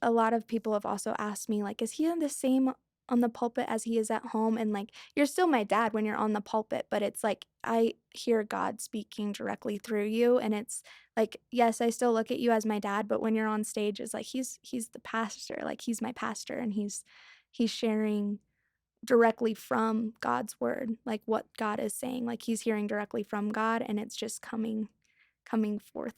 a lot of people have also asked me, like, "Is he the same on the pulpit as he is at home?" And, like, you're still my dad when you're on the pulpit, but it's like I hear God speaking directly through you, and it's like, yes, I still look at you as my dad, but when you're on stage, it's like he's the pastor, like, he's my pastor, and he's sharing directly from God's word, like, what God is saying, like, he's hearing directly from God, and it's just coming forth.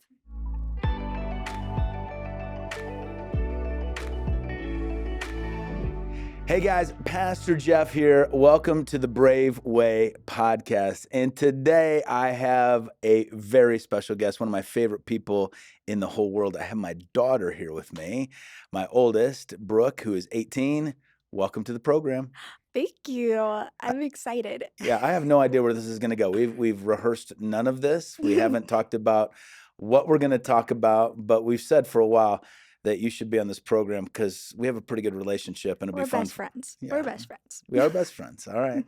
Hey guys, Pastor Jeff here. Welcome to the Brave Way podcast. And today I have a very special guest, one of my favorite people in the whole world. I have my daughter here with me, my oldest, Brooke, who is 18. Welcome to the program. Thank you. I'm excited. Yeah, I have no idea where this is going to go. We've rehearsed none of this. We haven't talked about what we're going to talk about, but we've said for a while that you should be on this program because we have a pretty good relationship and it'll be We're fun. best friends. We're Yeah, best friends. we are best friends. All right.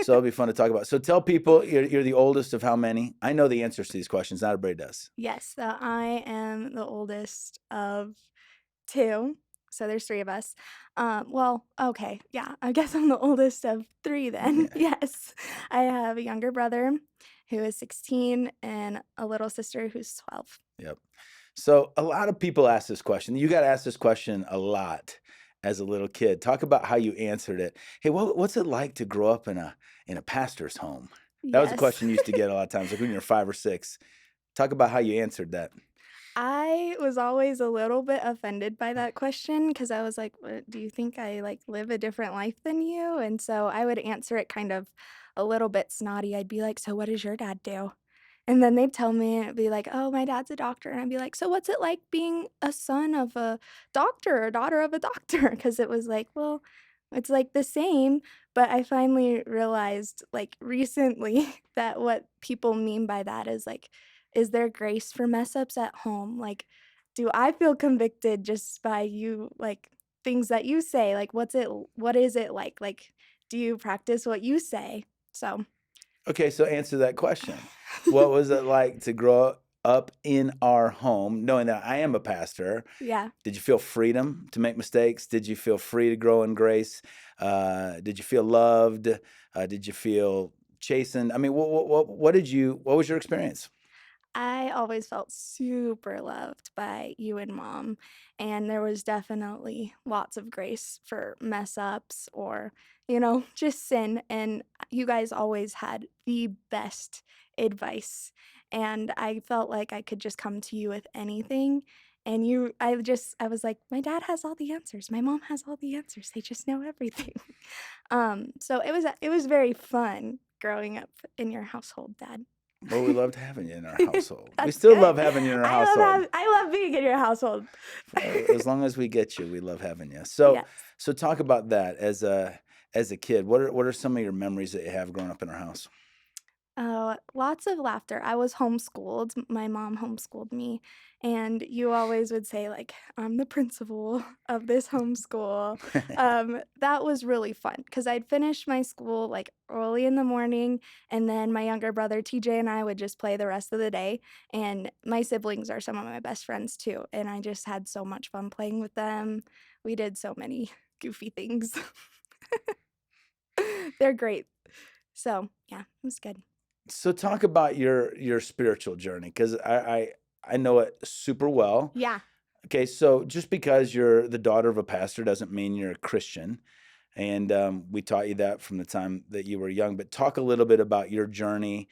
So it'll be fun to talk about. So tell people you're the oldest of how many? I know the answers to these questions. Not everybody does. Yes, so I am the oldest of 2, so there's 3 of us. Well, okay, yeah, I guess I'm the oldest of 3 then. Yeah. Yes. I have a younger brother who is 16 and a little sister who's 12. Yep. So a lot of people ask this question. You got to ask this question a lot as a little kid. Talk about how you answered it. Hey, what's it like to grow up in a pastor's home? That was a Yes. question you used to get a lot of times, like when you were 5 or 6. Talk about how you answered that. I was always a little bit offended by that question because I was like, "What, do you think I, like, live a different life than you?" And so I would answer it kind of a little bit snotty. I'd be like, "So what does your dad do?" And then they'd tell me, and it'd be like, "Oh, my dad's a doctor." And I'd be like, "So what's it like being a son of a doctor or daughter of a doctor?" Because it was like, well, it's, like, the same, but I finally realized, like, recently that what people mean by that is, like, is there grace for mess ups at home? Like, do I feel convicted just by you, like, things that you say? Like, what is it like? Like, do you practice what you say? So Okay, so answer that question. What was it like to grow up in our home, knowing that I am a pastor? Yeah. Did you feel freedom to make mistakes? Did you feel free to grow in grace? Did you feel loved? Did you feel chastened? I mean, what was your experience? I always felt super loved by you and mom, and there was definitely lots of grace for mess ups or, just sin. And you guys always had the best advice. And I felt like I could just come to you with anything. And I was like, my dad has all the answers. My mom has all the answers. They just know everything. So it was very fun growing up in your household, Dad. Well, we loved having you in our household. We That's still good. love having you in our household. I love being in your household. As long as we get you, we love having you. So, Yes. so talk about that as a kid. What are some of your memories that you have growing up in our house? Oh, lots of laughter. I was homeschooled. My mom homeschooled me, and you always would say, like, "I'm the principal of this homeschool." That was really fun because 'cause I'd finish my school, like, early in the morning, and then my younger brother TJ and I would just play the rest of the day, and my siblings are some of my best friends too, and I just had so much fun playing with them. We did so many goofy things. They're great. So, yeah, it was good. So talk about your spiritual journey because I know it super well. Yeah. Okay, so just because you're the daughter of a pastor doesn't mean you're a Christian, and we taught you that from the time that you were young. But talk a little bit about your journey,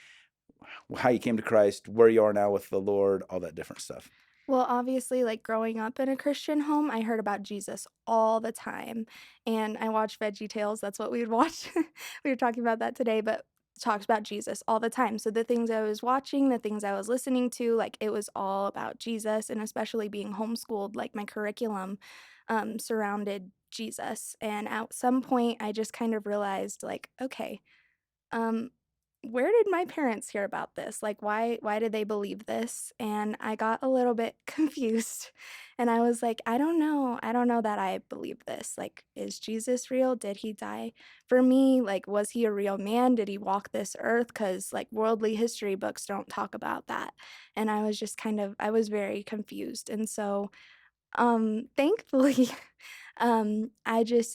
how you came to Christ, where you are now with the Lord, all that different stuff. Well, obviously, like growing up in a Christian home, I heard about Jesus all the time. And I watched Veggie Tales. That's what we would watch. We were talking about that today, but talks about Jesus all the time. So the things I was watching, the things I was listening to, like it was all about Jesus. And especially being homeschooled, like my curriculum surrounded Jesus. And at some point, I just kind of realized, like, okay, um, where did my parents hear about this? Like, why did they believe this? And I got a little bit confused, and I was like, I don't know that I believe this. Like, is Jesus real? Did he die for me? Like, was he a real man? Did he walk this earth? Because, like, worldly history books don't talk about that. And I was just I was very confused. And so Thankfully,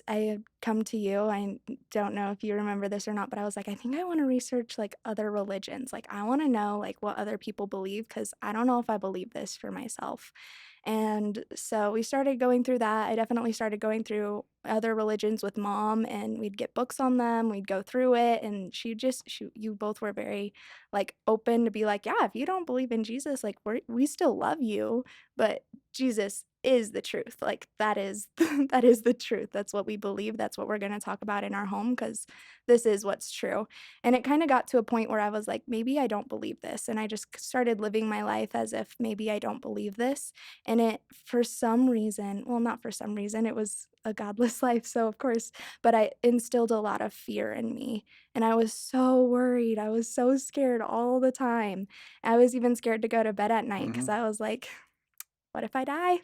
I had come to you. I don't know if you remember this or not, but I was like, I think I want to research like other religions. Like, I want to know like what other people believe because I don't know if I believe this for myself. And so we started going through that. I definitely started going through other religions with mom, and we'd get books on them. We'd go through it, and you both were very like open to be like, yeah, if you don't believe in Jesus, like we still love you, but Jesus is the truth. Like that is that is the truth. That's what we believe. That's what we're going to talk about in our home because this is what's true. And it kind of got to a point where I was like, maybe I don't believe this. And I just started living my life as if maybe I don't believe this. And it, for some reason, well, not for some reason, it was a godless life. So, of course, but I instilled a lot of fear in me. And I was so worried. I was so scared all the time. I was even scared to go to bed at night because Mhm. I was like, what if I die?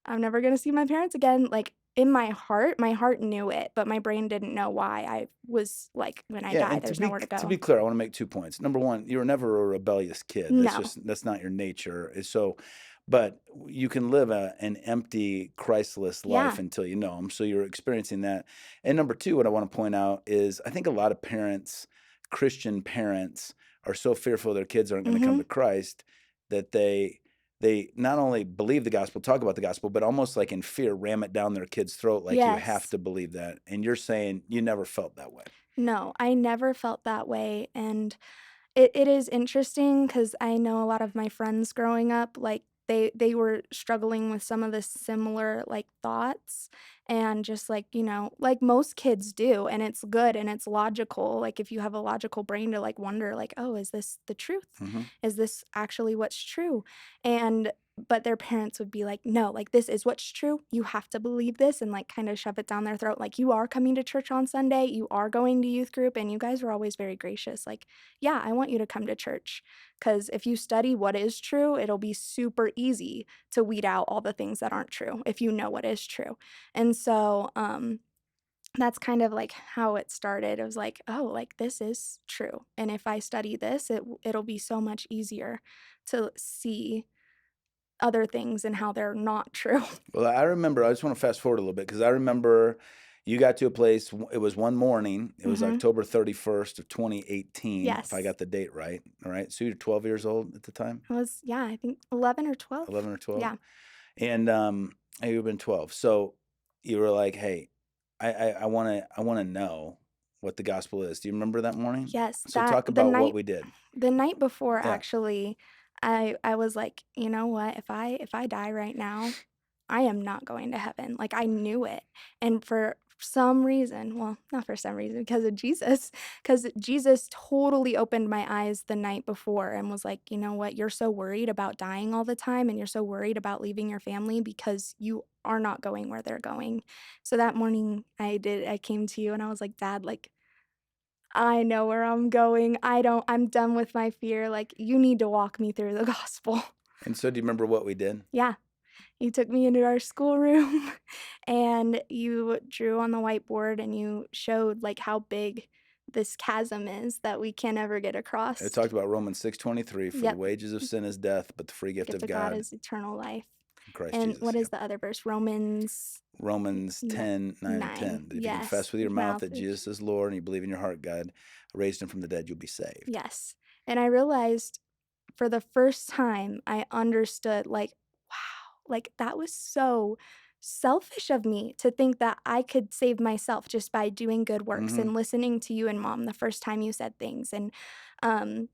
I'm never gonna see my parents again. Like, in my heart knew it, but my brain didn't know why. I was like, "When I Yeah, die, and there's nowhere to to go." be clear, I wanna make 2 points. Number 1, you were never a rebellious kid. No. That's not your nature. So but you can live an empty, Christless life Yeah. until you know Him, so you're experiencing that. And number 2, what I wanna point out is I think a lot of parents, Christian parents, are so fearful their kids aren't gonna come Mhm. to Christ that they not only believe the gospel, talk about the gospel, but almost like in fear, ram it down their kid's throat like you have Yes. to believe that, and you're saying you never felt that way. No, I never felt that way, and it is interesting because I know a lot of my friends growing up, like, they were struggling with some of the similar, like, thoughts and just, like, like most kids do, and it's good and it's logical, like, if you have a logical brain to, like, wonder, like, "Oh, is this the truth? Mhm. Is this actually what's true?" And but their parents would be like, "No, like, this is what's true. You have to believe this," and, like, kinda shove it down their throat, like, "You are coming to church on Sunday, you are going to youth group," and you guys were always very gracious, like, yeah, I want you to come to church because if you study what is true, it'll be super easy to weed out all the things that aren't true if you know what is true. And so, that's kind of like how it started. It was like, oh, like this is true. And if I study this, it'll be so much easier to see other things and how they're not true. Well, I remember I just wanna fast forward a little bit because I remember you got to a place it was one morning, it was Mhm. October 31st of 2018, if I Yes. got the date right, alright? So you're 12 years old at the time? It was, yeah, I think 11 or 12. 11 or 12? Yeah. And, you've been 12. So you were like, "Hey, I wanna know what the gospel is." Do you remember that morning? Yes, So that talk about what we did. the night before, Yeah. actually, I was like, "You know what? If I die right now, I am not going to heaven." Like, I knew it, and for some reason, well, not for some reason, because of Jesus, because Jesus totally opened my eyes the night before and was like, "You know what? You're so worried about dying all the time, and you're so worried about leaving your family because you are not going where they're going." So that morning, I came to you and I was like, "Dad, like, I know where I'm going. I'm done with my fear, like, you need to walk me through the gospel." And so do you remember what we did? Yeah, you took me into our schoolroom, and you drew on the whiteboard, and you showed, like, how big this chasm is that we can't ever get It across. talked about Romans 6:23, "For the Yep, wages of sin is death, but the free gift gift of of God God is eternal life. in Christ And Jesus." what is Yep. the other verse? Romans Romans n 10:9 and 9. 10, that if you Yes, confess with your with mouth mouth that Jesus is Lord and you believe in your heart God raised him from the dead, you'll be saved. yes, and I realized for the first time, I understood, like, wow, like, that was so selfish of me to think that I could save myself just by doing good works Mhm. and listening to you and mom the first time you said things, and, um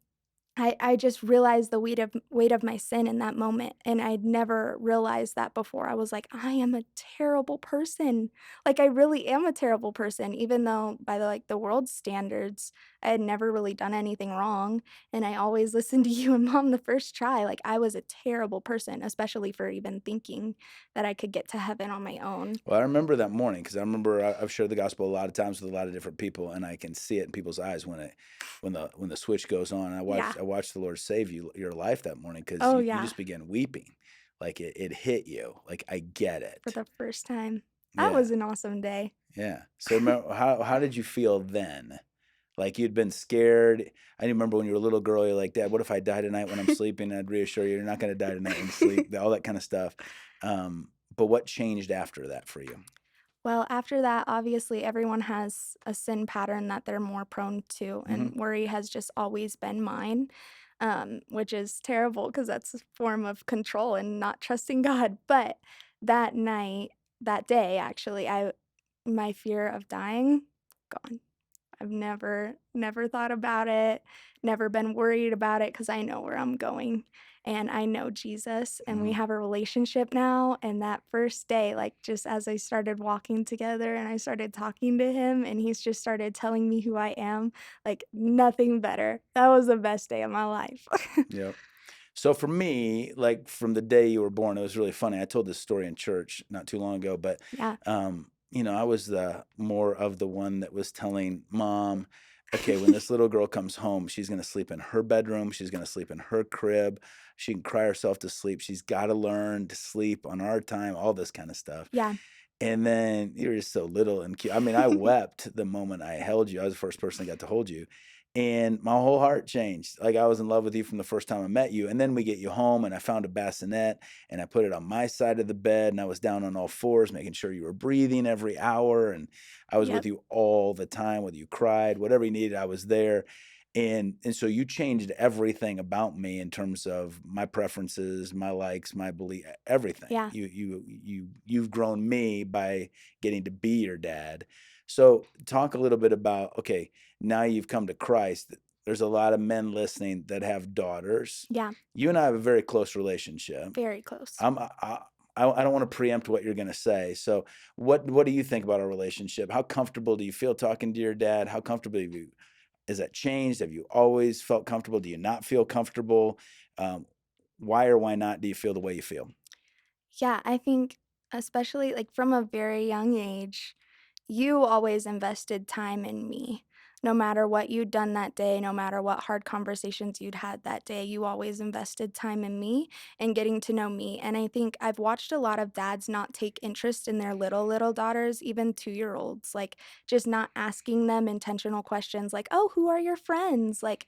I just realized the weight of my sin in that moment, and I'd never realized that before. I was like, "I am a terrible person." Like, I really am a terrible person, even though by the world's standards, I had never really done anything wrong, and I always listened to you and mom the first try. Like, I was a terrible person, especially for even thinking that I could get to heaven on my own. Well, I remember that morning because I remember I've shared the gospel a lot of times with a lot of different people, and I can see it in people's eyes when the switch goes on. Yeah. I watched the Lord save your life that morning because Oh, you yeah, just began weeping, like it hit you. Like I get for it. the first time. That Yeah, was an awesome day. yeah. So how did you feel then? Like you'd been scared. I remember when you were a little girl, you're like, Dad, what if I die tonight when I'm sleeping? I'd reassure you, you're not going to die tonight when you sleep. All that kind of stuff. But what changed after that for you? Well, after that, obviously, everyone has a sin pattern that they're more prone to, and Mhm. worry has just always been mine, which is terrible because that's a form of control and not trusting God. But that night, that day, actually, my fear of dying, gone. I've never thought about it, never been worried about it because I know where I'm going, and I know Jesus, and we Mhm. have a relationship now, and that first day, like, just as I started walking together and I started talking to him and he's just started telling me who I am, like, nothing better. That was the best day of my life. Yep. So for me, like from the day you were born, it was really funny. I told this story in church not too long ago, but Yeah. I was the more of the one that was telling mom, okay, when this little girl comes home, she's going to sleep in her bedroom, she's going to sleep in her crib, she can cry herself to sleep, she's got to learn to sleep on our time, all this kind of stuff. Yeah. And then you were just so little and cute. I mean, I wept the moment I held you. I was the first person that got to hold you. And my whole heart changed. Like I was in love with you from the first time I met you. And then we get you home and I found a bassinet and I put it on my side of the bed and I was down on all fours, making sure you were breathing every hour. And I was with Yep. you all the time, whether you cried, whatever you needed, I was there. And so you changed everything about me in terms of my preferences, my likes, my belief, everything. Yeah. You've grown me by getting to be your dad. So talk a little bit about, okay, now you've come to Christ. There's a lot of men listening that have daughters. Yeah. You and I have a very close relationship. Very close. I'm I don't want to preempt what you're going to say. So what do you think about our relationship? How comfortable do you feel talking to your dad? How comfortable have you has that changed? Have you always felt comfortable? Do you not feel comfortable? Um, why or why not do you feel the way you feel? Yeah, I think especially, like, from a very young age, you always invested time in me. No matter what you'd done that day, no matter what hard conversations you'd had that day, you always invested time in me and getting to know me, and I think I've watched a lot of dads not take interest in their little daughters, even two-year-olds, like, just not asking them intentional questions like, "Oh, who are your friends?" Like,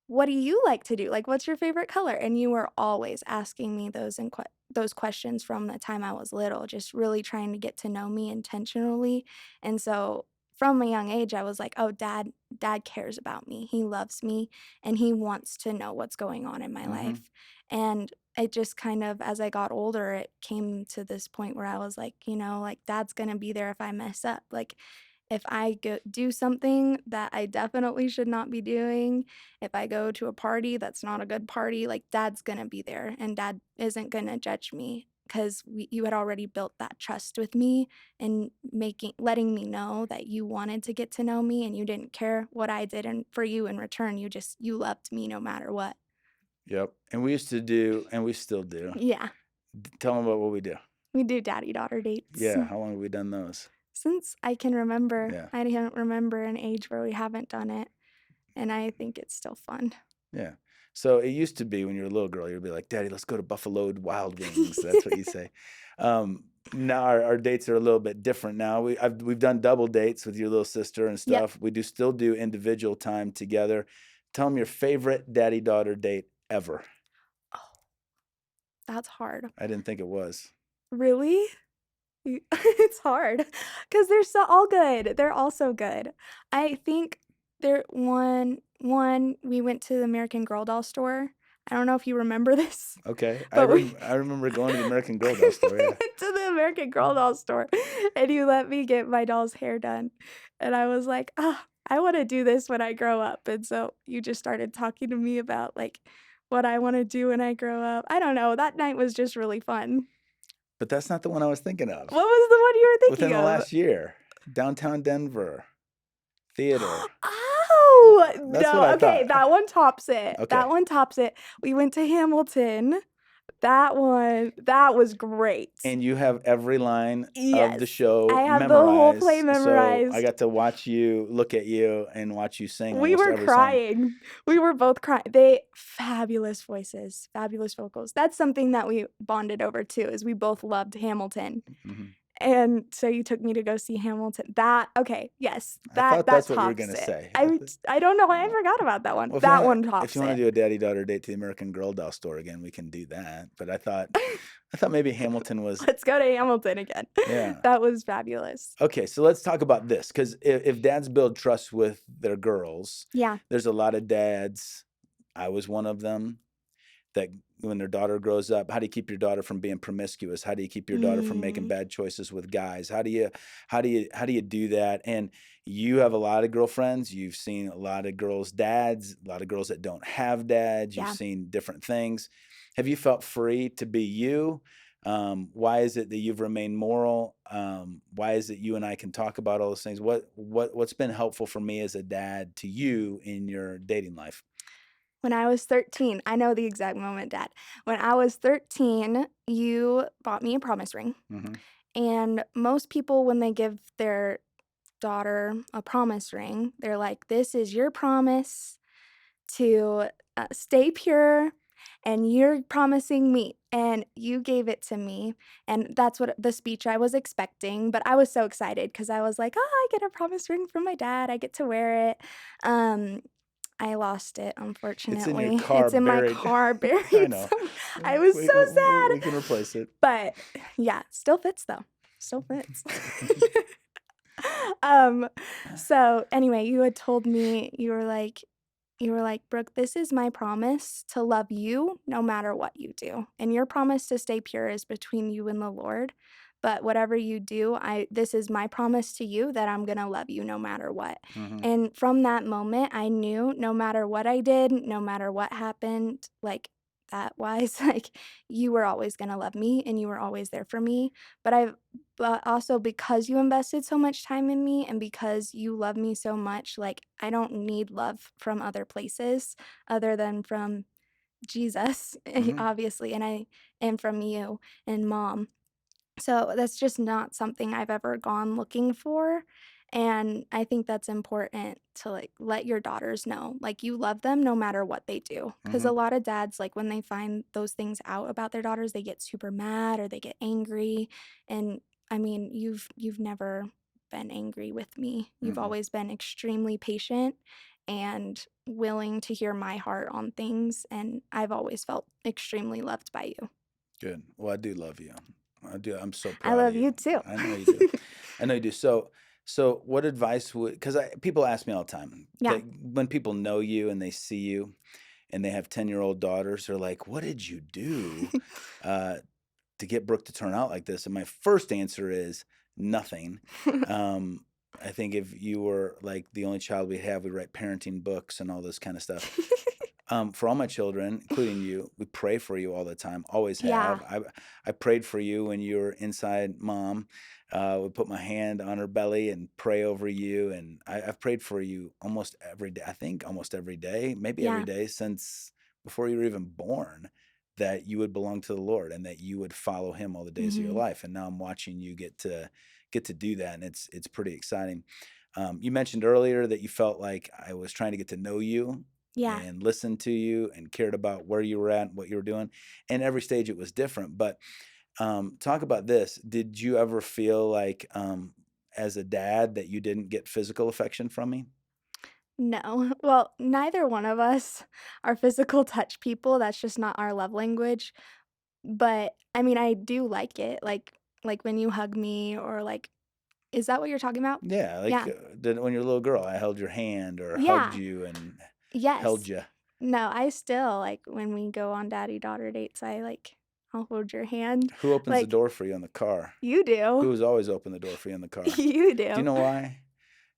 "What do you like to do?" Like, "What's your favorite color?" And you were always asking me those questions from the time I was little, just really trying to get to know me intentionally, and so, from a young age, I was like, "Oh, dad cares about me, he loves me, and he wants to know what's going on in my Mhm. life," and it just kind of as I got older, it came to this point where I was like, like, dad's gonna be there if I mess up, like, if I go do something that I definitely should not be doing, if I go to a party that's not a good party, like, dad's gonna be there, and dad isn't gonna judge me 'cause you had already built that trust with me and letting me know that you wanted to get to know me and you didn't care what I did and for you in return, you loved me no matter what. Yep. And we used to do, and we still do. Yeah, Tell them about what we do. we do daddy-daughter dates. Yeah. How long have we done those? Since I can remember, Yeah. I can't remember an age where we haven't done it, and I think it's still fun. Yeah. So it used to be when you were a little girl, you'd be like, "Daddy, let's go to Buffalo Wild Wings." That's what you say. Now our dates are a little bit different. Now we've done double dates with your little sister and Yep. stuff. We do still do individual time together. Tell them your favorite daddy daughter date ever. Oh, that's hard. I didn't think it was. Really? It's hard because 'cause they're all good. They're all so good. I think we went to the American Girl doll store. I don't know if you remember this, Okay, but we I remember going to the American Girl doll store. we Yeah, went to the American Girl doll store, and you let me get my doll's hair done, and I was like, "Ah, I wanna do this when I grow up," and so you just started talking to me about, like, what I wanna do when I grow up. I don't know, that night was just really fun. but that's not the one I was thinking of. What was the one you were Within thinking the of? last year, downtown Denver theater. Oh, That's what no, I okay, thought. that one tops it, that Okay. one tops it. We went to Hamilton. That was great. And you have every line of the Yes, I show have the whole play memorized, so I memorized. got to watch you, look at you, and watch you sing We almost were every song. crying. We were both crying. They fabulous voices, fabulous vocals. That's something that we bonded over too, is we both loved Hamilton, Mhm. And so you took me to go see Hamilton. That okay, yes, I thought that that's what you were tops gonna it. say. I don't know why I forgot about that one. Well, That one if you tops wanna it. do a daddy-daughter date to the American Girl doll store again, we can do that, but I thought maybe Hamilton was Let's go to Hamilton again. yeah. That was fabulous. Okay, so let's talk about this, 'cause if dads build trust with their girls, Yeah. there's a lot of dads, I was one of them, that when their daughter grows up, how do you keep your daughter from being promiscuous? How do you keep your daughter from making Mm, bad choices with guys? How do you do that? And you have a lot of girlfriends. You've seen a lot of girls' dads, a lot of girls that don't have dads. You've yeah. seen different things. Have you felt free to be you? Why is it that you've remained moral? Why is it you and I can talk about all those things? What's been helpful for me as a dad to you in your dating life? When I was 13, I know the exact moment, Dad. When I was 13, you bought me a promise ring, Hmm. and most people, when they give their daughter a promise ring, they're like, "This is your promise to, stay pure, and you're promising me," and you gave it to me, and that's what the speech I was expecting, but I was so excited because I was like, "Oh, I get a promise ring from my dad, I get to wear it." Um, I lost it, It's in your unfortunately. car It's in my buried. car I buried know. some I was so We sad, can replace it. but yeah, still fits though, still fits. Um, so anyway, you had told me, you were like, "Brooke, this is my promise to love you no matter what you do. And your promise to stay pure is between you and the Lord. But whatever you do, this is my promise to you that I'm going to love you no matter what." Mhm, And from that moment, I knew no matter what I did, no matter what happened, like that wise, like you were always going to love me and you were always there for me. But also because you invested so much time in me and because you love me so much, like, I don't need love from other places other than from Jesus, mhm, obviously, and from you and mom. So that's just not something I've ever gone looking for, and I think that's important to, like, let your daughters know, like, you love them no matter what they do. Because a mhm, lot of dads, like, when they find those things out about their daughters, they get super mad or they get angry, and, I mean, you've never been angry with me. You've mm-mm. always been extremely patient and willing to hear my heart on things, and I've always felt extremely loved by you. Good. Well, I do love you. I do. I'm so I proud of love you. you too. I know you do. I know you do. So what advice would, because people ask me all the time Yeah. that when people know you and they see you and they have 10-year-old daughters, they're like, "What did you do uh, to get Brooke to turn out like this?" And my first answer is nothing. Um, I think if you were like the only child we have, we write parenting books and all this kind of stuff. For all my children, including you, we pray for you all the time. Always Yeah. have. I prayed for you when you were inside mom. Would put my hand on her belly and pray over you, and I've prayed for you almost every day. I think almost every day, maybe every Yeah. day since before you were even born, that you would belong to the Lord and that you would follow Him all the days of your Mhm. life. And now I'm watching you get to do that, and it's pretty exciting. You mentioned earlier that you felt like I was trying to get to know you Yeah. and listened to you and cared about where you were at, what you were doing. And every stage it was different. But talk about this. Did you ever feel like, as a dad, that you didn't get physical affection from me? No. Well, neither one of us are physical touch people, that's just not our love language, but, I mean, I do like it, like when you hug me or, like is that what you're talking about? Yeah, like Yeah. when you're a little girl, I held your hand or hugged Yeah. you and held Yes. you. No, I still, like, when we go on daddy-daughter dates, I'll hold your hand, Who opens the like, door for you in the car? you do. Who's always opened the door for you in the car? You Do you do. know why?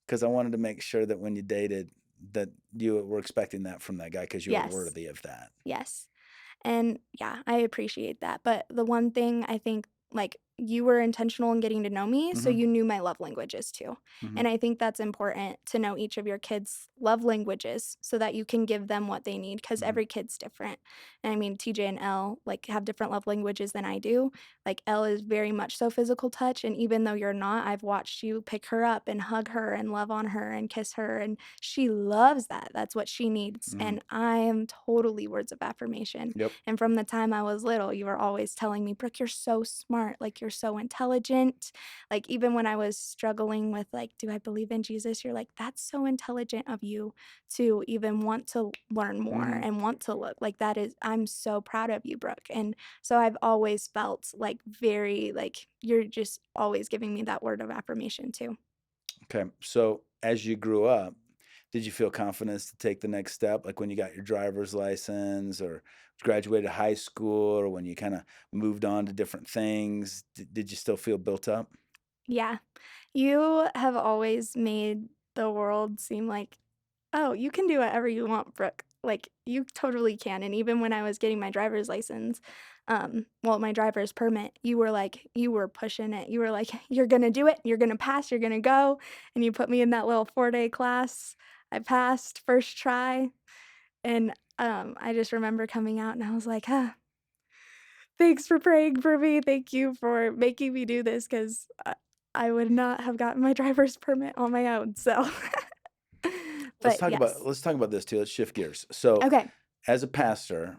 Because I wanted to make sure that when you dated, that you were expecting that from that guy because you were Yes. worthy of that. Yes. And yeah, I appreciate that. But the one thing I think, like, you were intentional in getting to know me, so Hmm. you knew my love languages too. Hmm. And I think that's important to know each of your kids' love languages so that you can give them what they need because Hmm. every kid's different. And I mean, TJ and Elle like have different love languages than I do. Like Elle is very much so physical touch. And even though you're not, I've watched you pick her up and hug her and love on her and kiss her. And she loves that. That's what she needs. Hmm. And I am totally words of affirmation. Yep. And from the time I was little, you were always telling me, "Brooke, you're so smart, like, "You're so intelligent." Like, even when I was struggling with, like, "Do I believe in Jesus?" You're like, "That's so intelligent of you to even want to learn more Mhm. and want to look." Like, that is I'm so proud of you, Brooke, and so I've always felt, like, very, like, you're just always giving me that word of affirmation too. Okay. So as you grew up, did you feel confidence to take the next step? Like when you got your driver's license or graduated high school or when you kind of moved on to different things, did you still feel built up? Yeah. You have always made the world seem like, "Oh, you can do whatever you want, Brooke." Like, you totally can, and even when I was getting my driver's license, well, my driver's permit, you were like you were pushing it. You were like, "You're gonna do it. You're gonna pass. You're gonna go." And you put me in that little 4-day class. I passed first try, and, I just remember coming out and I was like, "Ah, thanks for praying for me. Thank you for making me do this 'cause I would not have gotten my driver's permit on my own." So, but yes. Let's talk about this too. Let's shift gears. So Okay. as a pastor,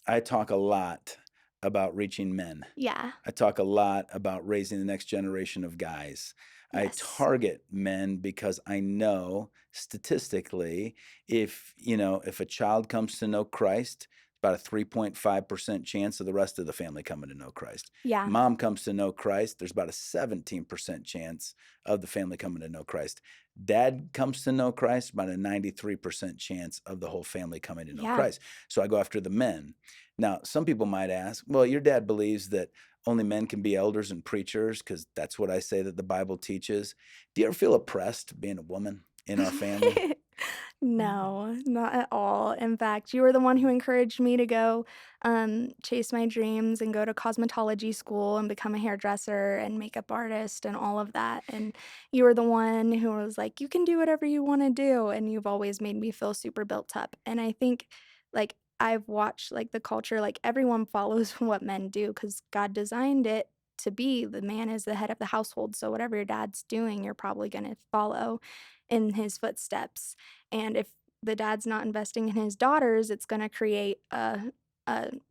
I talk a lot about reaching men. Yeah. I talk a lot about raising the next generation of guys. I Yes. target men because I know statistically, if a child comes to know Christ, about a 3.5% chance of the rest of the family coming to know Christ. Yeah. Mom comes to know Christ, there's about a 17% chance of the family coming to know Christ. Dad comes to know Christ, about a 93% chance of the whole family coming to know Yeah. Christ. So I go after the men. Now, some people might ask, well, your dad believes that only men can be elders and preachers because that's what I say that the Bible teaches. Do you ever feel oppressed being a woman in our family? No, not at all. In fact, you were the one who encouraged me to go, chase my dreams and go to cosmetology school and become a hairdresser and makeup artist and all of that, and you were the one who was like, "You can do whatever you wanna do," and you've always made me feel super built up, and I think, like, I've watched, like, the culture, like, everyone follows what men do because God designed it to be the man is the head of the household, so whatever your dad's doing, you're probably gonna follow in his footsteps. And if the dad's not investing in his daughters, it's gonna create a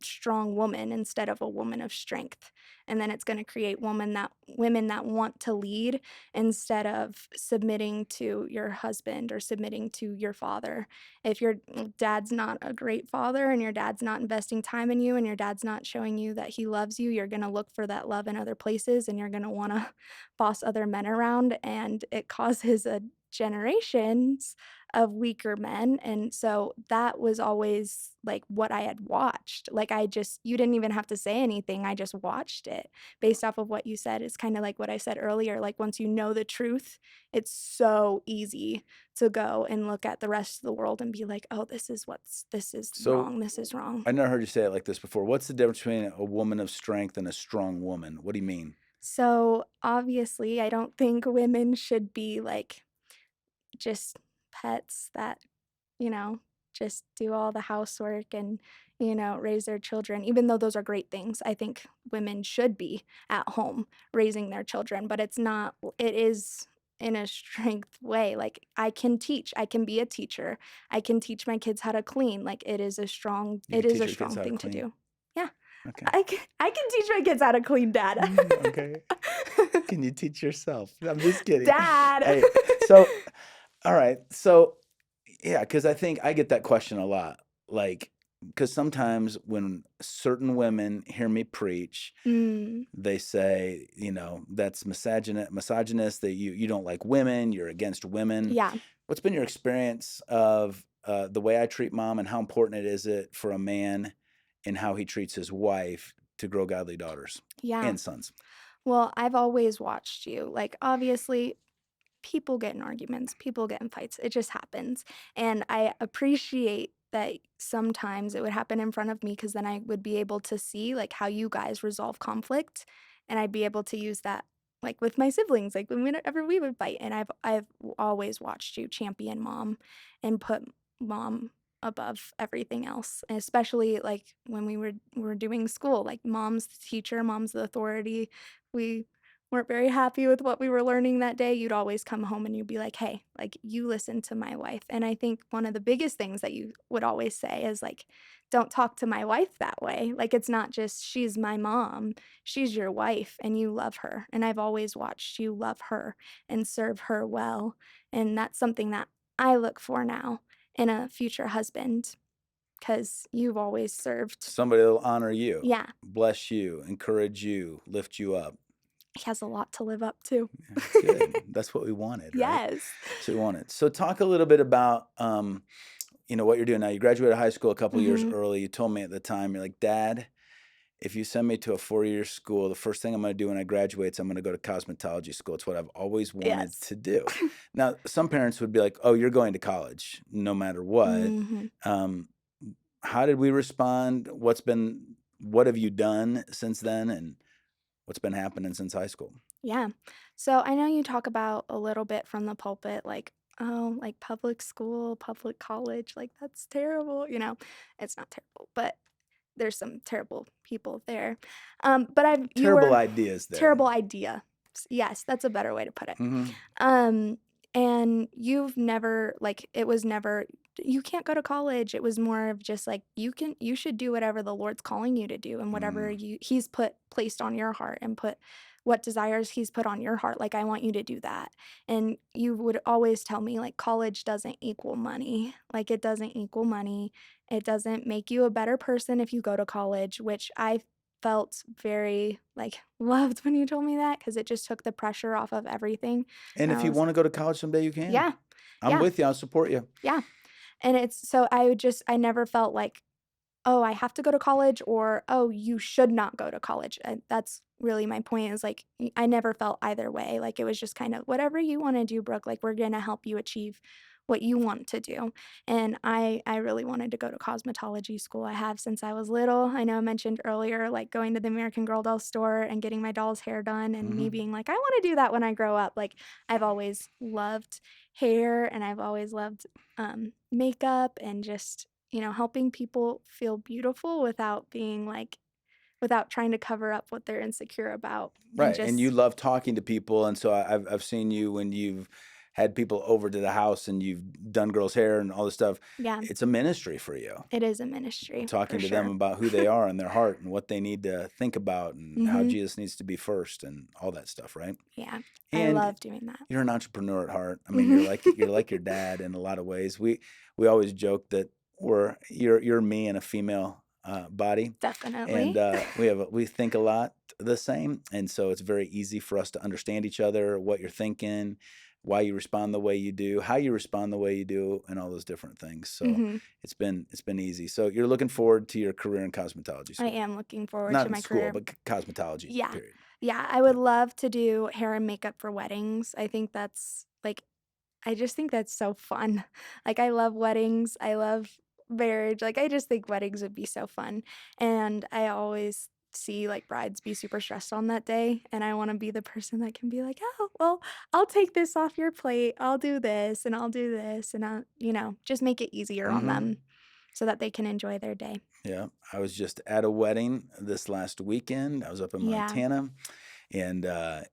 strong woman instead of a woman of strength. And then it's gonna create women that want to lead instead of submitting to your husband or submitting to your father. If your dad's not a great father and your dad's not investing time in you and your dad's not showing you that he loves you, you're gonna look for that love in other places and you're gonna wanna boss other men around, and it causes a generations of weaker men, and so that was always, like, what I had watched. Like, I just you didn't even have to say anything, I just watched it based off of what you said. It's kinda like what I said earlier, like, once you know the truth, it's so easy to go and look at the rest of the world and be like, "Oh, this is So wrong, this is wrong." I never heard you say it like this before. What's the difference between a woman of strength and a strong woman? What do you mean? So, obviously, I don't think women should be, like, just pets that you know, just do all the housework and, raise their children. Even though those are great things, I think women should be at home raising their children, but it's not, it is in a strength way. Like, I can teach, I can be a teacher, I can teach my kids how to clean. Like, You it could is teach a your kids strong how to thing to clean. do. Yeah, Okay. I can teach my kids how to clean, dad. Okay. Can you teach yourself? I'm just kidding. Dad. Hey, so all right. So yeah, because I think I get that question a lot. Like, because sometimes when certain women hear me preach, Mm, they say, that's misogynist, that you don't like women, you're against women. yeah, What's been your experience of the way I treat mom and how important is it for a man and how he treats his wife to grow godly daughters yeah. and sons? Well, I've always watched you. Like, obviously, people get in arguments, people get in fights. It just happens. And I appreciate that sometimes it would happen in front of me because then I would be able to see like how you guys resolve conflict and I'd be able to use that like with my siblings, like whenever we would fight. And I've always watched you champion mom and put mom above everything else. And especially like when we were doing school, like mom's the teacher, mom's the authority. We weren't very happy with what we were learning that day, you'd always come home and you'd be like, "Hey, like, you listen to my wife." And I think one of the biggest things that you would always say is, like, "Don't talk to my wife that way." Like, it's not just, "She's my mom." She's your wife, and you love her, and I've always watched you love her and serve her well, and that's something that I look for now in a future husband, because 'cause you've always served. Somebody that'll honor you, Yeah, bless you, encourage you, lift you up. he has a lot to live up to. Yeah, that's good. That's what we wanted, right? Yes. So we wanted. So talk a little bit about, what you're doing now. You graduated high school a couple years Mhm. early. You told me at the time, you're like, Dad, if you send me to a 4-year school, the first thing I'm going to do when I graduate is I'm going to go to cosmetology school. It's what I've always wanted Yes. to do. Now, some parents would be like, oh, you're going to college no matter what. Mhm. Um, how did we respond? What have you done since then? And what's been happening since high school? Yeah. So I know you talk about a little bit from the pulpit, like, oh, like public school, public college, like that's terrible. It's not terrible, but there's some terrible people there. But you Terrible were ideas there. terrible idea. Yes, that's a better way to put it. Hmm. Um, and you've never, like, it was never, you can't go to college. It was more of just like, you should do whatever the Lord's calling you to do, and whatever Mm. he's placed on your heart, and put what desires he's put on your heart. Like, I want you to do that. And you would always tell me, like, college doesn't equal money. Like, it doesn't equal money. It doesn't make you a better person if you go to college, which I felt very, like, loved when you told me that, because it just took the pressure off of everything. And And if I you was want to go to college someday, you can. yeah, I'm yeah, with you. I'll support you. yeah. And it's so I never felt like, "Oh, I have to go to college," or, "Oh, you should not go to college." That's really my point, is, like, I never felt either way. Like, it was just kind of, "Whatever you wanna do, Brooke, like, we're gonna help you achieve what you want to do." And I really wanted to go to cosmetology school. I have since I was little. I know I mentioned earlier, like, going to the American Girl doll store and getting my doll's hair done, and me Hmm. being like, "I wanna do that when I grow up." Like, I've always loved hair, and I've always loved, makeup, and just, helping people feel beautiful without being like, without trying to cover up what they're insecure about, and Right. And you just love talking to people. And so I've seen you when you've had people over to the house and you've done girls' hair and all this stuff. yeah, It's a ministry for you. it is a ministry for Talking to them sure. about who they are and their heart and what they need to think about and how Mhm. Jesus needs to be first and all that stuff, right? Yeah, I And love doing that. you're an entrepreneur at heart. I mean, Mhm. you're like your dad in a lot of ways. We always joke that you're me in a female body, and Definitely. we think a lot the same, and so it's very easy for us to understand each other, what you're thinking, why you respond the way you do, how you respond the way you do, and all those different things. So Mhm. it's been easy. So you're looking forward to your career in cosmetology I school, am looking forward not to in my school, career. but cosmetology. Yeah. Period. Yeah, I Yeah. would love to do hair and makeup for weddings. I think that's, like, I just think that's so fun. Like, I love weddings, I love marriage, like, I just think weddings would be so fun, and I always see, like, brides be super stressed on that day, and I wanna be the person that can be like, "Oh, well, I'll take this off your plate, I'll do this, and I'll do this," and just make it easier on Hmm. them so that they can enjoy their day. Yeah, I was just at a wedding this last weekend. I was up in Yeah. Montana, and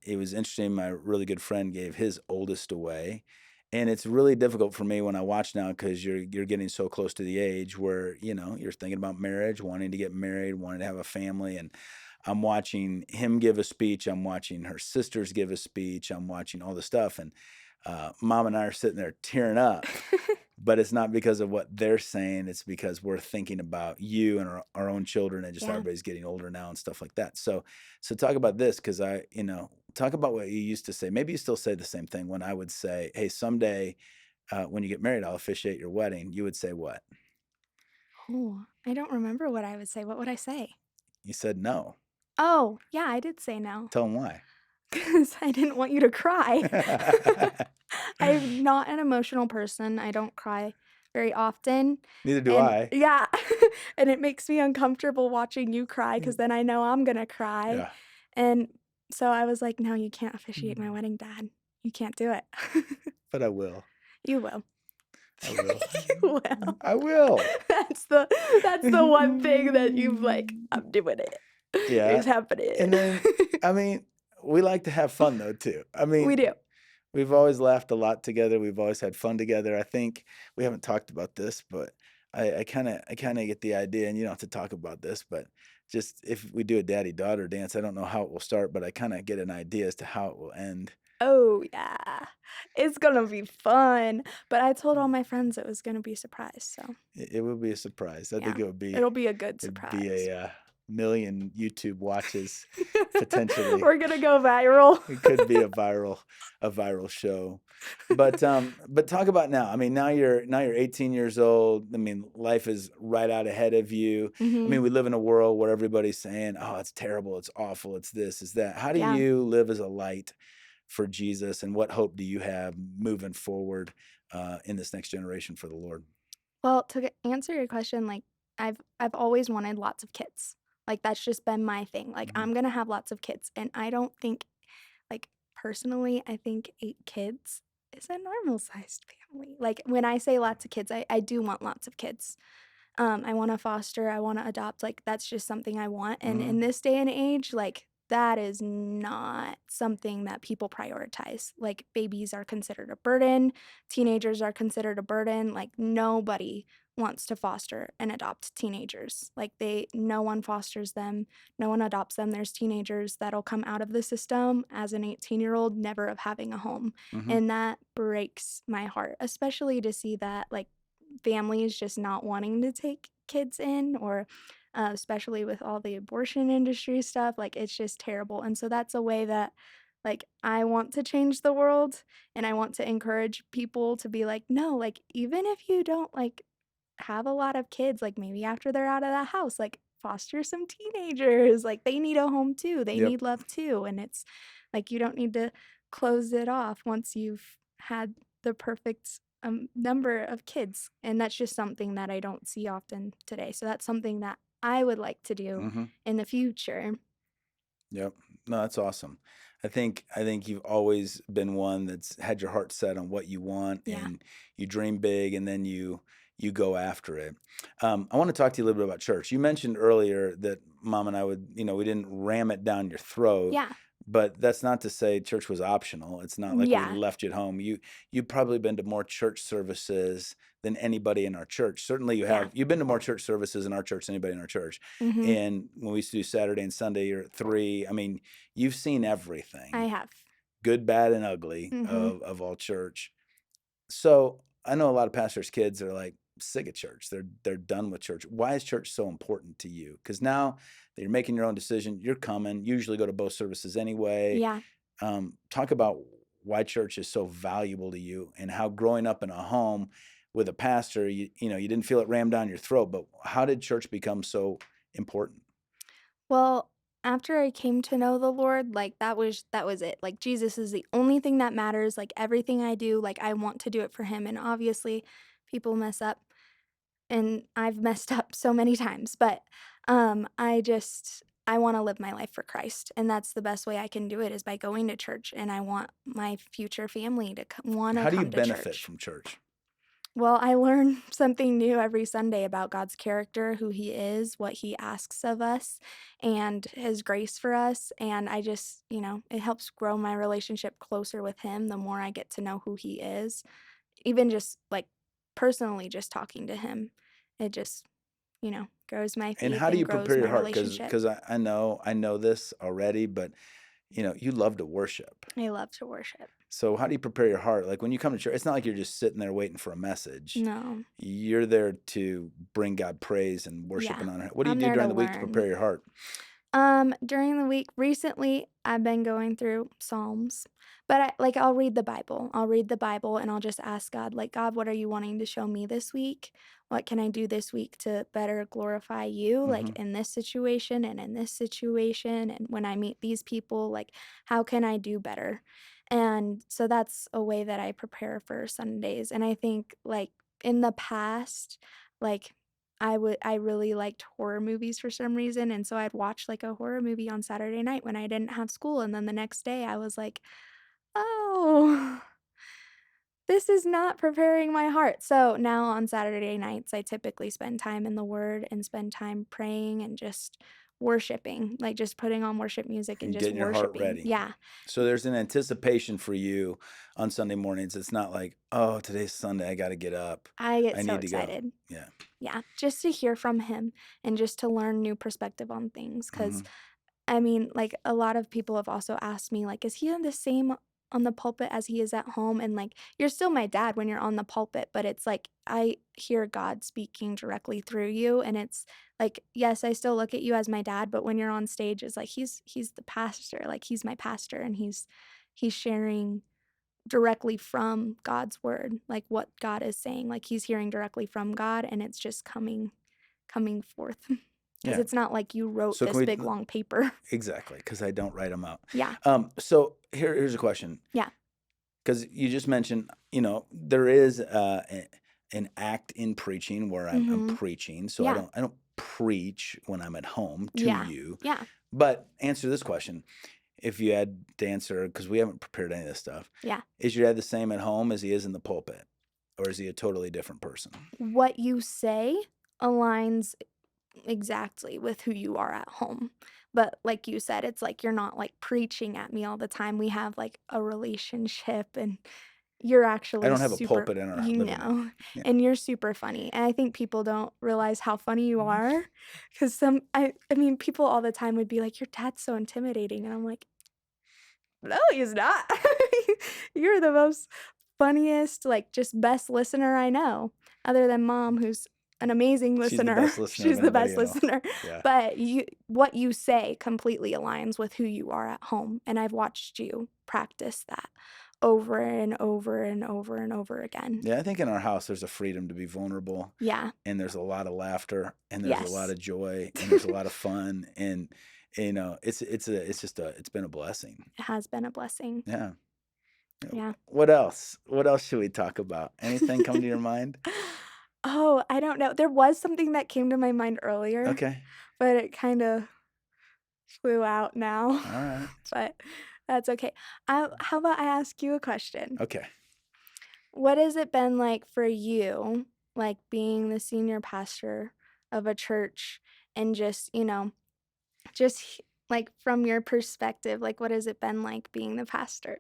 it was interesting. My really good friend gave his oldest away, and it's really difficult for me when I watch now because you're getting so close to the age where you're thinking about marriage, wanting to get married, wanting to have a family, and I'm watching him give a speech. I'm watching her sisters give a speech. I'm watching all the stuff, and mom and I are sitting there tearing up, but it's not because of what they're saying. It's because we're thinking about you and our own children, and just Yeah. everybody's getting older now and stuff like that. So talk about this, because talk about what you used to say. Maybe you still say the same thing. When I would say, hey, someday when you get married, I'll officiate your wedding. You would say what? Oh, I don't remember what I would say. What would I say? You said no. Oh, yeah, I did say no. Tell them why. 'Cause I didn't want you to cry. I'm not an emotional person, I don't cry very often, Neither do and I. yeah, and it makes me uncomfortable watching you cry, because Mm. then I know I'm gonna cry, Yeah. and so I was like, "No, you can't officiate my wedding, Dad. You can't do it." But I will. You will. I will. You will. I will. That's the that's the one thing that you've like, "I'm doing it. Yeah. It's happening." And then, I mean, we like to have fun though too. I We mean, do. we've always laughed a lot together. We've always had fun together. I think we haven't talked about this, but I kind of get the idea, and you don't have to talk about this, but just if we do a daddy-daughter dance, I don't know how it will start, but I kind of get an idea as to how it will end. Oh, yeah. It's gonna be fun, but I told all my friends it was gonna be a surprise, so, It would be a surprise. I yeah. think it would be It'll be a good it'd be surprise. million YouTube watches potentially. We're gonna go viral. It could be a viral show. But talk about now. I mean, now you're 18 years old. I mean, life is right out ahead of you. I Mhm. mean, we live in a world where everybody's saying, "Oh, it's terrible, it's awful, it's this, it's that." How do Yeah. you live as a light for Jesus, and what hope do you have moving forward in this next generation for the Lord? Well, to answer your question, like, I've always wanted lots of kids. Like, that's just been my thing. Like, Mhm. I'm gonna have lots of kids, and I don't think like, personally, I think 8 kids is a normal-sized family. Like, when I say lots of kids, I do want lots of kids. I wanna foster, I wanna adopt, like, that's just something I want, and in Mhm. this day and age, like, that is not something that people prioritize. Like, babies are considered a burden, teenagers are considered a burden, like, nobody wants to foster and adopt teenagers. Like, no one fosters them, no one adopts them. There's teenagers that'll come out of the system as an 18-year-old never of having a home, Mhm. and that breaks my heart, especially to see that, like, families just not wanting to take kids in or, especially with all the abortion industry stuff, like, it's just terrible, and so that's a way that, like, I want to change the world, and I want to encourage people to be like, "No, like, even if you don't, like, have a lot of kids, like, maybe after they're out of the house, like, foster some teenagers, like, they need a home too, they Yep. need love too, and it's like, you don't need to close it off once you've had the perfect, number of kids, and that's just something that I don't see often today, so that's something that I would like to do Mhm. in the future. Yep. No, that's awesome. I think you've always been one that's had your heart set on what you want, Yeah. and you dream big, and then you go after it. I want to talk to you a little bit about church. You mentioned earlier that mom and I we didn't ram it down your throat, Yeah. but that's not to say church was optional. It's not like we Yeah. left you at home. You've probably been to more church services than anybody in our church. Certainly Yeah. you've been to more church services in our church than anybody in our church. Mhm. And when we used to do Saturday and Sunday, you're at 3. I mean, you've seen I everything, have. good, bad, and ugly Mhm. of all church. So I know a lot of pastors' kids are like sick of church. They're done with church. Why is church so important to you? Because now that you're making your own decision, you're coming. You usually go to both services anyway. Yeah. Talk about why church is so valuable to you, and how growing up in a home with a pastor, you didn't feel it rammed down your throat. But how did church become so important? Well, after I came to know the Lord, like, that was it. Like, Jesus is the only thing that matters, like, everything I do, like, I want to do it for him, and obviously, people mess up, and I've messed up so many times, but, I wanna live my life for Christ, and that's the best way I can do it is by going to church, and I want my future family to wanna How do you come to benefit church. from church? Well, I learn something new every Sunday about God's character, who He is, what He asks of us, and His grace for us. And I just, it helps grow my relationship closer with Him the more I get to know who He is. Even just like personally, just talking to Him, it just, grows my And faith how do and you grows prepare my your heart? Because relationship. because I know this already, but you love to worship. I love to worship. So how do you prepare your heart? Like when you come to church, it's not like you're just sitting there waiting for a message. No, You're there to bring God praise and worship yeah, and honor. What do you I'm do there to during the week to learn. prepare your heart? During the week recently, I've been going through Psalms, but I'll read the Bible. I'll read the Bible and I'll just ask God, like, God, what are you wanting to show me this week? What can I do this week to better glorify you, like Mhm. in this situation and in this situation? And when I meet these people, like, how can I do better? And so that's a way that I prepare for Sundays. And I think, like, in the past, like, I really liked horror movies for some reason, and so I'd watch, like, a horror movie on Saturday night when I didn't have school, and then the next day I was like, "Oh, this is not preparing my heart." So now on Saturday nights, I typically spend time in the Word and spend time praying and just worshiping, like, just putting on worship music and You're just getting your heart worshiping. ready. Yeah. So there's an anticipation for you on Sunday mornings. It's not like, oh, today's Sunday. I got to get up. I get I so need to go. excited. Yeah. Yeah, just to hear from him and just to learn new perspective on things. Cause Hmm. I mean, like, a lot of people have also asked me, like, "Is he the same on the pulpit as he is at home?" And, like, you're still my dad when you're on the pulpit, but it's like, I hear God speaking directly through you, and it's like, yes, I still look at you as my dad, but when you're on stage, it's like he's the pastor, like, he's my pastor, and he's sharing directly from God's word, like, what God is saying, like, he's hearing directly from God, and it's just coming forth, because Yeah. it's not like you wrote So can this we big, long paper. exactly, because I don't write them out. Yeah. So here's a question, Yeah. because you just mentioned, there is an act in preaching where I'm Mhm. preaching. So I Yeah. don't preach when I'm at home to Yeah. you. Yeah. But answer this question. If you had to answer, because we haven't prepared any of this stuff, Yeah. is your dad the same at home as he is in the pulpit? Or is he a totally different person? What you say aligns exactly with who you are at home. But like you said, it's like you're not, like, preaching at me all the time. We have, like, a relationship, and you're I actually don't have a super pulpit in our you living room. know, Yeah. and you're super funny, and I think people don't realize how funny you are, 'cause I mean, people all the time would be like, "Your dad's so intimidating," and I'm like, "No, he's not. You're the most funniest, like, just best listener I know, other than mom, who's an amazing She's the listener. best listener of She's the anybody best you know. listener, Yeah. but what you say completely aligns with who you are at home, and I've watched you practice that over and over and over and over again. Yeah, I think in our house there's a freedom to be vulnerable, Yeah. and there's a lot of laughter, and there's a lot Yes. of joy, and there's a lot of fun, and it's been a blessing. It has been a blessing. Yeah. Yeah. Yeah. What else? What else should we talk about? Anything come to your mind? Oh, I don't know. There was something that came to my mind earlier, Okay. but it kinda flew out now, All right. but that's okay. How about I ask you a question? Okay. What has it been like for you, like, being the senior pastor of a church and just, like, from your perspective, like, what has it been like being the pastor?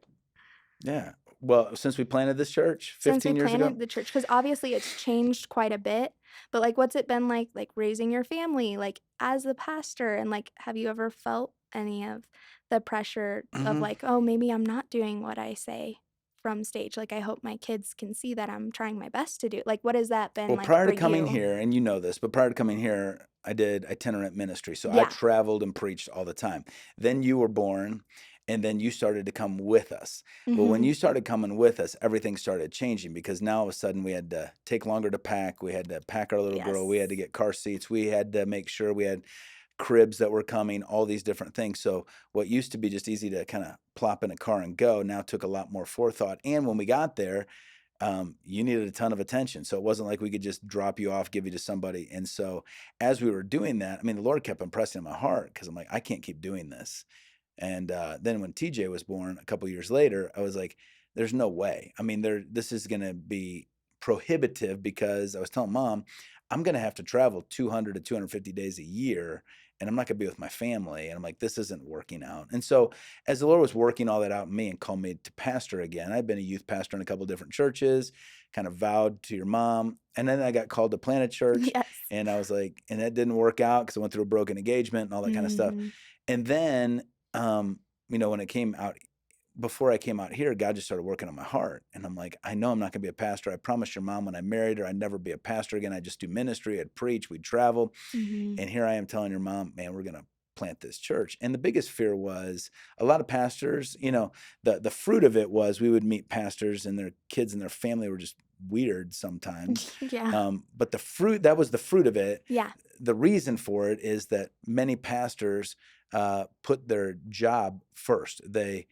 Yeah. Well, since we planted this church Since we 15 years ago? planted the church, because obviously it's changed quite a bit, but, like, what's it been like, raising your family, like, as the pastor, and, like, have you ever felt any of the pressure of, Mhm. like, "Oh, maybe I'm not doing what I say from stage, like, I hope my kids can see that I'm trying my best to do," like, what has that been Well, like prior for to coming you? here, and you know this, but prior to coming here, I did itinerant ministry. So I Yeah. traveled and preached all the time. Then you were born, and then you started to come with us. Well, when Mhm. you started coming with us, everything started changing because now all of a sudden we had to take longer to pack. We had to pack our little girl. We had to Yes. get car seats. We had to make sure we had cribs that were coming, all these different things. So what used to be just easy to kind of plop in a car and go now took a lot more forethought. And when we got there, you needed a ton of attention. So it wasn't like we could just drop you off, give you to somebody. And so as we were doing that, I mean, the Lord kept impressing on my heart because I'm like, I can't keep doing this. And then when TJ was born a couple years later, I was like, there's no way. I mean, this is going to be prohibitive because I was telling mom, I'm going to have to travel 200 to 250 days a year and I'm not going to be with my family. And I'm like, this isn't working out. And so as the Lord was working all that out in me and called me to pastor again, I've been a youth pastor in a couple different churches, kind of vowed to your mom. And then I got called to plant a church Yes. and I was like, and that didn't work out because I went through a broken engagement and all that kind of stuff. Mhm. And then um, when it came out, before I came out here, God just started working on my heart. And I'm like, I know I'm not going to be a pastor. I promised your mom when I married her, I'd never be a pastor again. I'd just do ministry, I'd preach, we'd travel. Mhm. And here I am telling your mom, man, we're going to plant this church. And the biggest fear was a lot of pastors, the fruit of it was we would meet pastors and their kids and their family were just weird sometimes. Yeah. But that was the fruit of it. Yeah. The reason for it is that many pastors put their job first. They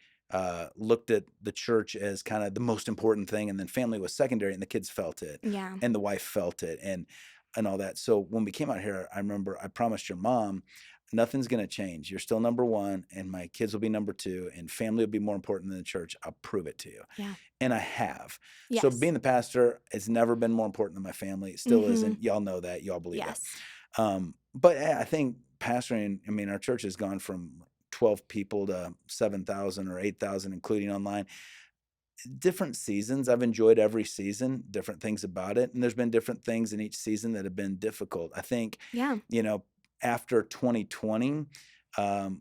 looked at the church as kind of the most important thing, and then family was secondary, and the kids felt it, Yeah. and the wife felt it, and all that. So when we came out here, I remember I promised your mom, nothing's going to change. You're still number one, and my kids will be number two, and family will be more important than the church. I'll prove it to you. Yeah. And I have. So Yes. being the pastor has never been more important than my family. It still Mhm. isn't. Y'all know that. Y'all believe that. Yes. But yeah, I think pastoring, I mean, our church has gone from 12 people to 7,000 or 8,000, including online. Different seasons. I've enjoyed every season, different things about it. And there's been different things in each season that have been difficult. I think, Yeah. you know, after 2020,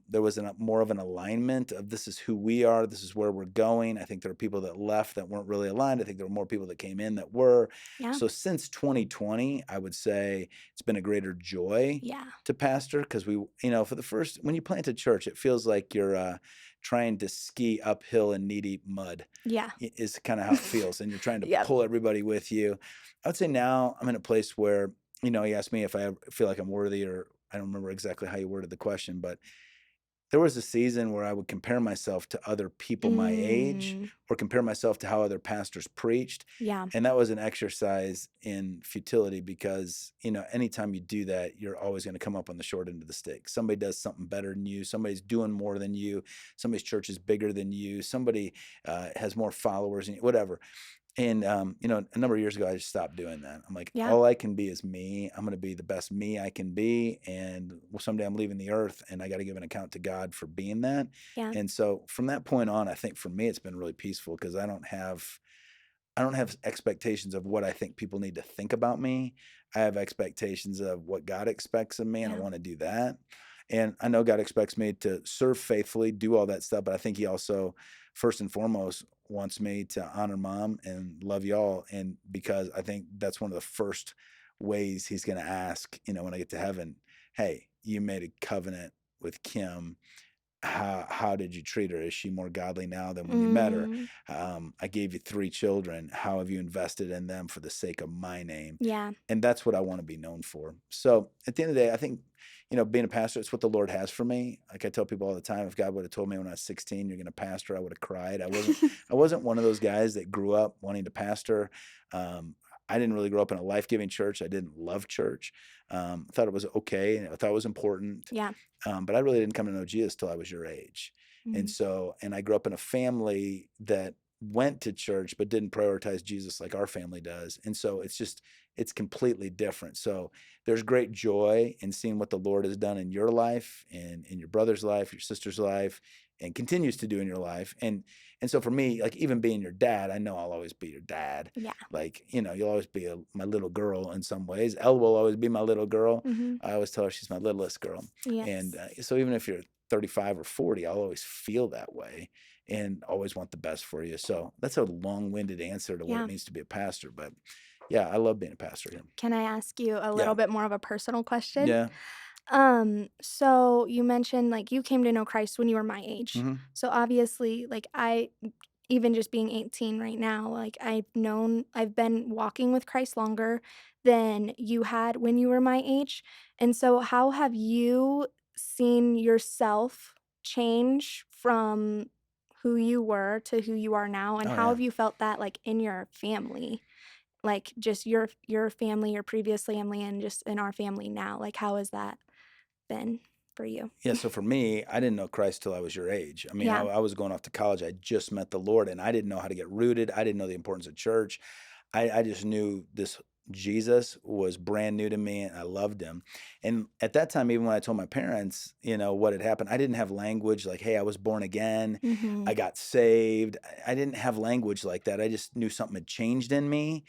there was more of an alignment of this is who we are, this is where we're going. I think there are people that left that weren't really aligned. I think there were more people that came in that were. Yeah. So since 2020, I would say it's been a greater joy Yeah. to pastor because for the first, when you plant a church, it feels like you're trying to ski uphill in knee deep mud Yeah. is kind of how it feels, and you're trying to Yep. pull everybody with you. I would say now I'm in a place where, you asked me if I feel like I'm worthy, or I don't remember exactly how you worded the question, but there was a season where I would compare myself to other people my age Mm. or compare myself to how other pastors preached. Yeah. And that was an exercise in futility because, anytime you do that, you're always going to come up on the short end of the stick. Somebody does something better than you. Somebody's doing more than you. Somebody's church is bigger than you. Somebody has more followers than you, whatever. And, a number of years ago, I just stopped doing that. I'm like, Yeah. all I can be is me. I'm going to be the best me I can be. And someday I'm leaving the earth and I got to give an account to God for being that. Yeah. And so from that point on, I think for me, it's been really peaceful because I don't have expectations of what I think people need to think about me. I have expectations of what God expects of me, and I Yeah. want to do that. And I know God expects me to serve faithfully, do all that stuff, but I think He also, first and foremost, wants me to honor mom and love y'all. And because I think that's one of the first ways He's going to ask, when I get to heaven, hey, you made a covenant with Kim. How did you treat her? Is she more godly now than when you met her? Mm. I gave you 3 children. How have you invested in them for the sake of my name? Yeah. And that's what I want to be known for. So at the end of the day, I think, being a pastor, it's what the Lord has for me. Like I tell people all the time, if God would have told me when I was 16, you're going to pastor, I would have cried. I wasn't one of those guys that grew up wanting to pastor. Um, I didn't really grow up in a life-giving church. I didn't love church. I thought it was okay, and I thought it was important. Yeah. But I really didn't come to know Jesus till I was your age. Mm. And I grew up in a family that went to church but didn't prioritize Jesus like our family does. And so it's completely different. So there's great joy in seeing what the Lord has done in your life and in your brother's life, your sister's life, and continues to do in your life. And so for me, like even being your dad, I know I'll always be your dad. Yeah. Like, you'll always be my little girl in some ways. Elle will always be my little girl. Mhm. I always tell her she's my littlest girl. And Yes. so even if you're 35 or 40, I'll always feel that way and always want the best for you. So that's a long-winded answer to what it Yeah. means to be a pastor. But yeah, I love being a pastor here. Can I ask you a Yeah. little bit more of a personal question? Yeah. So you mentioned like you came to know Christ when you were my age. Hmm. So obviously, like I even just being 18 right now, like I've been walking with Christ longer than you had when you were my age. And so how have you seen yourself change from who you were to who you are now? And Oh, how yeah. have you felt that like in your family? Like just your family, your previous family, and just in our family now. Like how has that been for you? Yeah, so for me, I didn't know Christ till I was your age. I mean, I, Yeah. I was going off to college. I just met the Lord, and I didn't know how to get rooted. I didn't know the importance of church. I just knew this Jesus was brand new to me, and I loved him. And at that time, even when I told my parents, what had happened, I didn't have language like, "Hey, I was born again. I Mhm. got saved." I didn't have language like that. I just knew something had changed in me.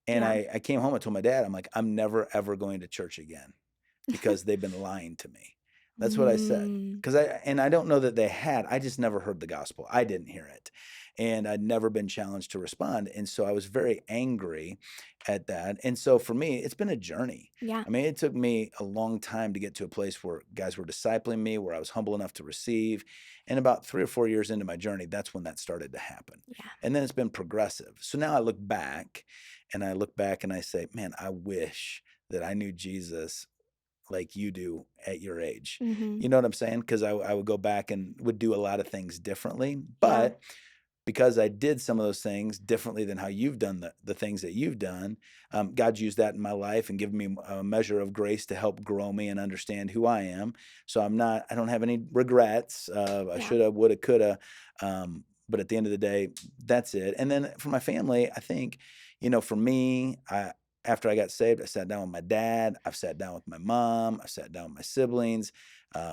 And Yeah. I came home. I told my dad, I'm like, "I'm never ever going to church again." because they've been lying to me. That's what I said. Mm. Because I don't know that they had. I just never heard the gospel. I didn't hear it. And I'd never been challenged to respond. And so I was very angry at that. And so for me, it's been a journey. Yeah. I mean, it took me a long time to get to a place where guys were discipling me, where I was humble enough to receive. And about 3 or 4 years into my journey, that's when that started to happen. Yeah. And then it's been progressive. So now I look back and I say, man, I wish that I knew Jesus like you do at your age. Mhm. You know what I'm saying? Because I would go back and would do a lot of things differently. Yeah. But because I did some of those things differently than how you've done the things that you've done, God's used that in my life and given me a measure of grace to help grow me and understand who I am. So I don't have any regrets. I Yeah. shoulda, woulda, coulda. But at the end of the day, that's it. And then for my family, I think, for me, after I got saved, I sat down with my dad. I've sat down with my mom. I've sat down with my siblings.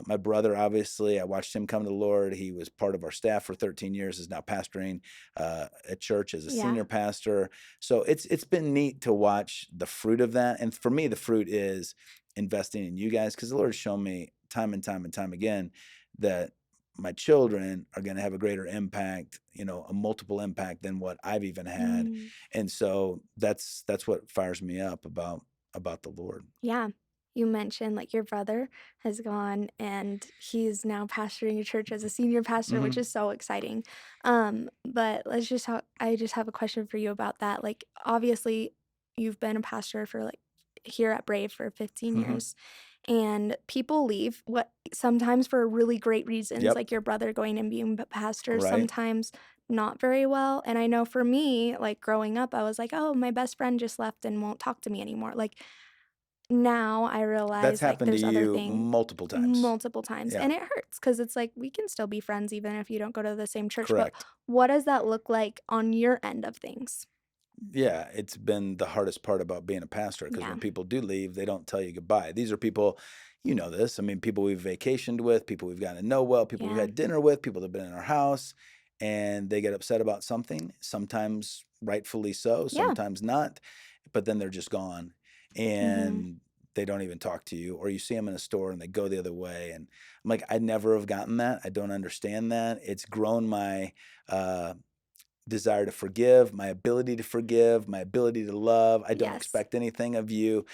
My brother, obviously, I watched him come to the Lord. He was part of our staff for 13 years. Is now pastoring at church as a Yeah. senior pastor. So it's been neat to watch the fruit of that. And for me, the fruit is investing in you guys, because the Lord has shown me time and time and time again that my children are going to have a greater impact, a multiple impact than what I've even had. Mm. And so that's what fires me up about the Lord. Yeah. You mentioned, like, your brother has gone and he's now pastoring a church as a senior pastor, which Mhm. is so exciting. But I just have a question for you about that. Like, obviously, you've been a pastor for, like, here at Brave for 15 Mhm. years, and people leave what sometimes for really great reasons, Yep. like your brother going and being a pastor, Right. sometimes not very well. And I know for me, like, growing up, I was like, "Oh, my best friend just left and won't talk to me anymore." Like, now I That's realize, like, happened to there's other you thing multiple times. multiple times, Yeah. and it hurts because it's like, we can still be friends even if you don't go to the same church, but Correct. what does that look like on your end of things? Yeah, it's been the hardest part about being a pastor, because Yeah. when people do leave, they don't tell you goodbye. These are people, you know this. I mean, people we've vacationed with, people we've gotten to know well, people we've Yeah. had dinner with, people that have been in our house, and they get upset about something, sometimes rightfully so, Yeah. sometimes not, but then they're just gone Mhm. and they don't even talk to you, or you see them in a store and they go the other way. And I'm like, I never have gotten that. I don't understand that. It's grown my, uh, desire to forgive, my ability to forgive, my ability to love. I don't Yes. expect anything of you.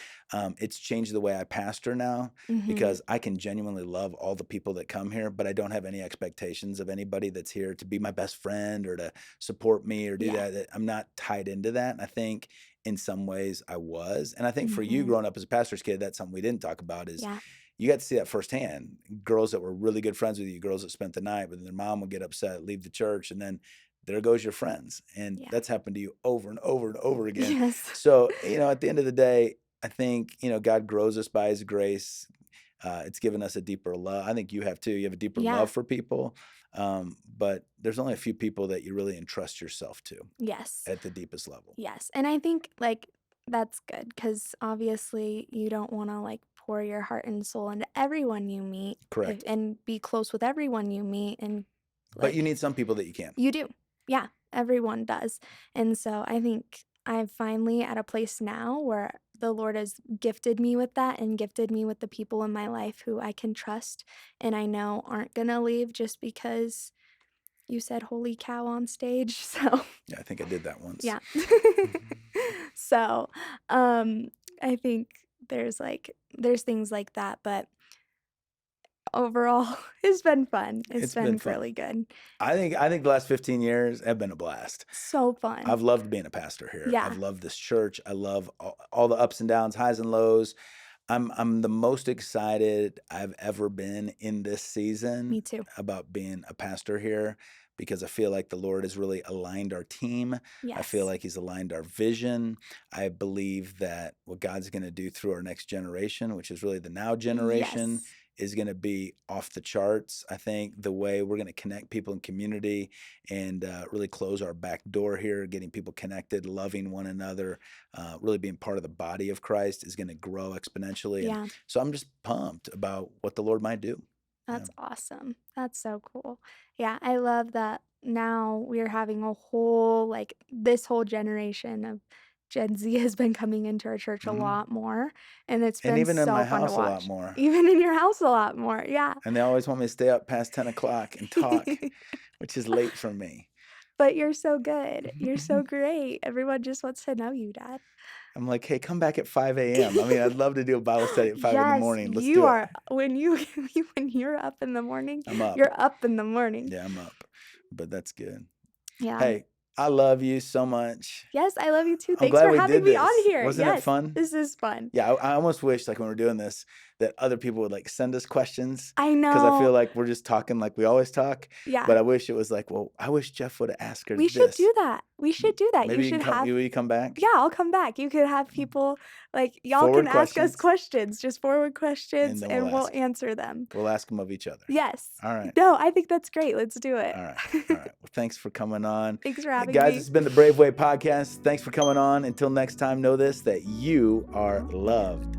It's changed the way I pastor now, Mhm. because I can genuinely love all the people that come here, but I don't have any expectations of anybody that's here to be my best friend or to support me or do Yeah. that. I'm not tied into that. And I think in some ways I was. And I think for you Mhm. growing up as a pastor's kid, that's something we didn't talk about is Yeah. you got to see that firsthand. Girls that were really good friends with you, girls that spent the night, but then their mom would get upset, leave the church, and then there goes your friends. And Yeah. that's happened to you over and over and over again. Yes. So, at the end of the day, I think, God grows us by his grace. It's given us a deeper love. I think you have too. You have a deeper Yeah. love for people. But there's only a few people that you really entrust yourself to Yes. at the deepest level. Yes, and I think, like, that's good because obviously you don't wanna, like, pour your heart and soul into everyone you meet if Correct. and be close with everyone you meet, and, But you like, need some people that you can. you do. Yeah, everyone does, and so I think I'm finally at a place now where the Lord has gifted me with that and gifted me with the people in my life who I can trust and I know aren't gonna leave just because you said "holy cow" on stage, so Yeah, I think I did that once. yeah. So, I think there's things like that, but overall, it's been fun. It's It's been been fun. really good. I think the last 15 years have been a blast. So fun. I've loved being a pastor here. I've Yeah, loved this church. I love all the ups and downs, highs and lows. I'm the most excited I've ever been in this season me too. about being a pastor here, because I feel like the Lord has really aligned our team. I feel Yes. like he's aligned our vision. I believe that what God's going to do through our next generation, which is really the now generation, Yes. is going to be off the charts. I think the way we're going to connect people in community and really close our back door here, getting people connected, loving one another, really being part of the body of Christ is going to grow exponentially. And Yeah, so I'm just pumped about what the Lord might do. Yeah. that's awesome. That's so cool. Yeah, I love that now we're having a whole like, this whole generation of Gen Z has been coming into our church a Mhm. lot more, and it's And been even in so my fun to house a lot watch. more. Even in your house a lot more, yeah. And they always want me to stay up past 10 o'clock and talk, which is late for me. But you're so good. You're so great. Everyone just wants to know you, dad. I'm like, hey, come back at 5 a.m. I mean, I'd love to do a Bible study at 5 in the Yes, morning. Let's you do it. are when you when you're up in the morning, I'm up. you're up in the morning. Yeah, I'm up. But that's good. Yeah. Hey, I love you so much. Yes, I love you too. I'm Thanks glad for we having did me on this. here. Wasn't it Yes, fun? this is fun. Yeah, I almost wish, like, when we're doing this, that other people would like send us questions I because I feel know. like we're just talking like we always talk. Yeah. But I wish it was like, well, I wish Jeff would have asked her We should this. do that. We should do that. You Maybe you can should come. have Will you come back? Yeah, I'll come back. You could have people like, y'all can Forward ask us questions, questions, just forward and questions, then and we'll answer them. we'll ask them of each other. Yes. All right. No, I think that's great. Let's do it. All right. All right. Well, thanks for coming on. Thanks for having Guys, me. this has been the Brave Way Podcast. Thanks for coming on. Until next time, know this, that you are loved.